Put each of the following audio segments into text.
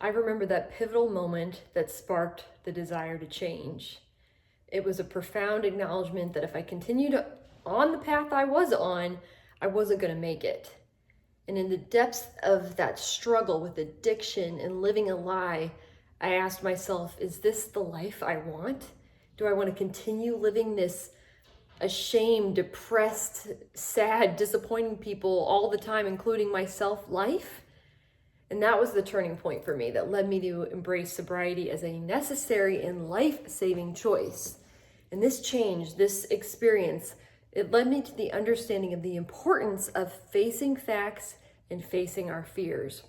I remember that pivotal moment that sparked the desire to change. It was a profound acknowledgement that if I continued on the path I was on, I wasn't going to make it. And in the depths of that struggle with addiction and living a lie, I asked myself, is this the life I want? Do I want to continue living this ashamed, depressed, sad, disappointing people all the time, including myself, life? And that was the turning point for me that led me to embrace sobriety as a necessary and life-saving choice. And this change, this experience, it led me to the understanding of the importance of facing facts and facing our fears.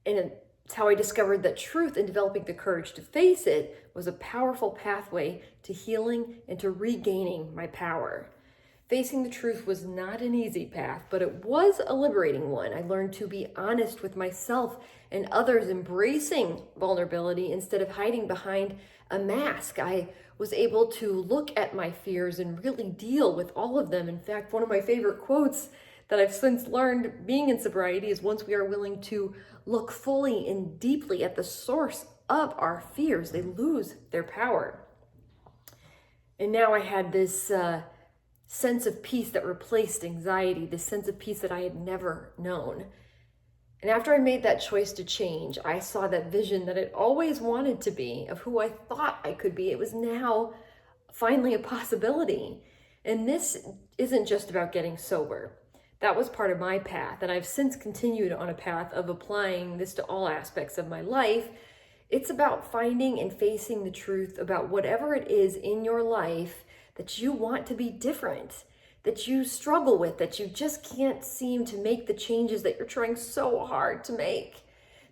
And it's how I discovered that truth and developing the courage to face it was a powerful pathway to healing and to regaining my power. Facing the truth was not an easy path, but it was a liberating one. I learned to be honest with myself and others, embracing vulnerability instead of hiding behind a mask. I was able to look at my fears and really deal with all of them. In fact, one of my favorite quotes that I've since learned being in sobriety is, once we are willing to look fully and deeply at the source of our fears, they lose their power. And now I had this sense of peace that replaced anxiety, this sense of peace that I had never known. And after I made that choice to change, I saw that vision that I'd always wanted to be, of who I thought I could be. It was now finally a possibility. And this isn't just about getting sober. That was part of my path, and I've since continued on a path of applying this to all aspects of my life. It's about finding and facing the truth about whatever it is in your life that you want to be different, that you struggle with, that you just can't seem to make the changes that you're trying so hard to make.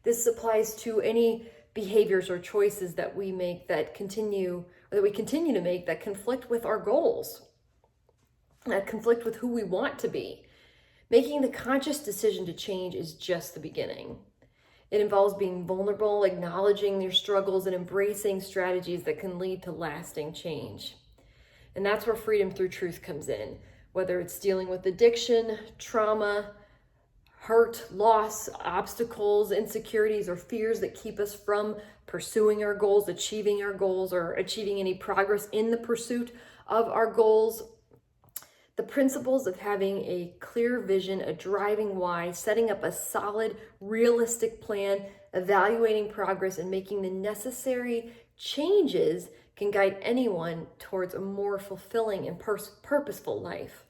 This applies to any behaviors or choices that we make that we continue to make that conflict with our goals, that conflict with who we want to be. Making the conscious decision to change is just the beginning. It involves being vulnerable, acknowledging your struggles, and embracing strategies that can lead to lasting change. And that's where freedom through truth comes in, whether it's dealing with addiction, trauma, hurt, loss, obstacles, insecurities, or fears that keep us from pursuing our goals, achieving our goals, or achieving any progress in the pursuit of our goals. The principles of having a clear vision, a driving why, setting up a solid, realistic plan, evaluating progress, and making the necessary changes can guide anyone towards a more fulfilling and purposeful life.